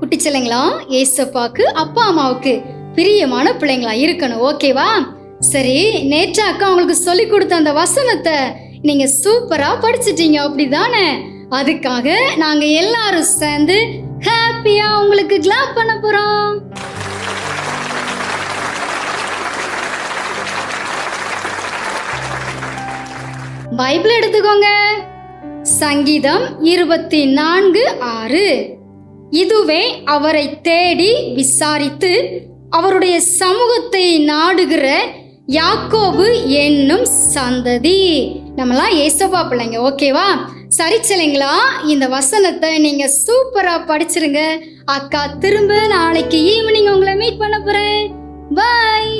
குட்டிச்சலைங்களா ஏசப்பாக்கு அப்பா அம்மாவுக்கு பிரியமான பிள்ளைங்களா இருக்கணும். ஓகேவா? சரி, நேற்று அக்கா உங்களுக்கு சொல்லி கொடுத்த அந்த வசனத்தை நீங்க சூப்பரா படிச்சிட்டீங்க, அப்படிதானே? அதுக்காக நாங்க எல்லாரும் சேர்ந்து ஹாப்பியா உங்களுக்கு கிளாப் பண்ண போறோம். பைபிள் எடுத்துக்கோங்க. சங்கீதம் 24:6. இதுவே அவரை தேடி விசாரித்து அவருடைய சமூகத்தை நாடுகிற யாக்கோபு என்னும் சந்ததி. நம்மளாம் ஏசப்பா பிள்ளைங்க. ஓகேவா? சரி சிலைங்களா, இந்த வசனத்தை நீங்க சூப்பரா படிச்சிருங்க. அக்கா திரும்ப நாளைக்கு ஈவினிங் உங்களை மீட் பண்ண போறேன். பாய்.